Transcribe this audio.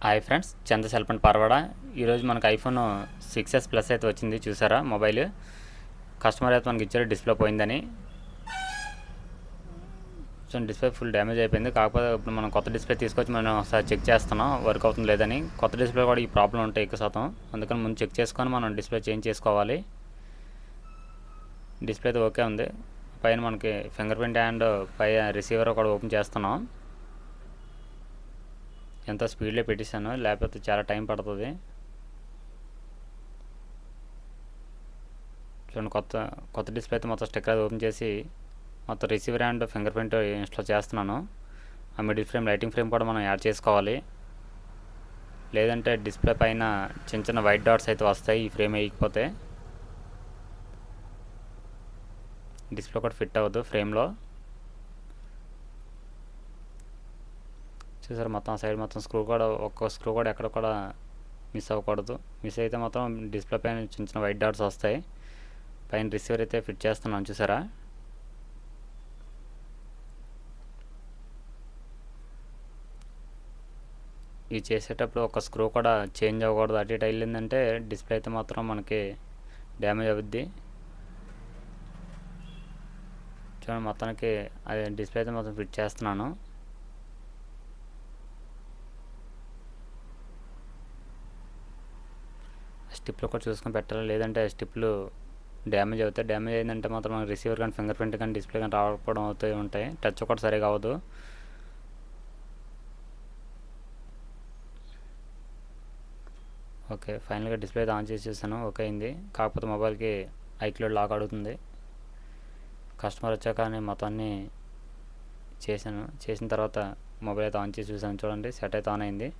Hi friends, చంద సెల్పండ్ పార్వాడ. ఈరోజు మనకు iPhone 6s plus అయితే వచ్చింది. చూసారా మొబైల్? కస్టమర్ అయితే మనకి ఇచ్చారు డిస్ప్లే పోయిందని. సో డిస్ప్లే ఫుల్ డ్యామేజ్ అయిపోయింది. కాకపోతే ఇప్పుడు మనం కొత్త డిస్ప్లే తీసుకొచ్చి మనం ఒకసారి చెక్ చేస్తున్నాం వర్క్ అవుతుంది లేదని. కొత్త డిస్ప్లే కూడా ఈ ప్రాబ్లం ఉంటాయి ఎక్కువ శాతం. అందుకని ముందు చెక్ చేసుకొని మనం డిస్ప్లే చేంజ్ చేసుకోవాలి. డిస్ప్లే అయితే ఓకే ఉంది. పైన మనకి ఫింగర్ ప్రింట్ అండ్ పై రిసీవర్ కూడా ఓపెన్ చేస్తున్నాం. ఎంతో స్పీడ్లో పెట్టేశాను, లేకపోతే చాలా టైం పడుతుంది. చూడండి, కొత్త డిస్ప్లే అయితే మొత్తం స్టిక్కర్ ఓపెన్ చేసి మొత్తం receiver and finger print install చేస్తున్నాను. ఆ మిడిల్ ఫ్రేమ్, లైటింగ్ ఫ్రేమ్ కూడా మనం యాడ్ చేసుకోవాలి. లేదంటే డిస్ప్లే పైన చిన్న చిన్న వైట్ డాట్స్ అయితే వస్తాయి ఈ ఫ్రేమ్ వేయకపోతే. డిస్ప్లే కూడా ఫిట్ అవ్వదు ఫ్రేమ్లో. చూసారు, మొత్తం సైడ్ మొత్తం ఒక్క స్క్రూ కూడా ఎక్కడ కూడా మిస్ అవ్వకూడదు. మిస్ అయితే మొత్తం డిస్ప్లే పైన చిన్న చిన్న వైట్ డాట్స్ వస్తాయి. పైన రిసీవర్ అయితే ఫిట్ చేస్తున్నాను. చూసారా? ఇది చేసేటప్పుడు ఒక స్క్రూ కూడా చేంజ్ అవ్వకూడదు. అటు ఇటు వెళ్ళిందంటే డిస్ప్లే అయితే మాత్రం మనకి డ్యామేజ్ అవుద్ది. చూడండి, మొత్తానికి అది డిస్ప్లే అయితే మొత్తం ఫిట్ చేస్తున్నాను. స్టిప్లు కూడా చూసుకొని పెట్టాలి, లేదంటే స్టిప్లు డ్యామేజ్ అవుతాయి. డ్యామేజ్ అయిందంటే మాత్రం రిసీవర్ కానీ ఫింగర్ ప్రింట్ కానీ డిస్ప్లే కానీ రావడం అవుతూ ఉంటాయి. టచ్ కూడా సరిగా అవ్వదు. ఓకే, ఫైనల్గా డిస్ప్లే అయితే ఆన్ చేసి చూసాను, ఓకే అయింది. కాకపోతే మొబైల్కి ఐక్లౌడ్ లాక్ అడుగుతుంది. కస్టమర్ వచ్చాక నేను మొత్తాన్ని చేసిన తర్వాత మొబైల్ అయితే ఆన్ చేసి చూసాను. చూడండి, సెట్ అయితే ఆన్ అయింది.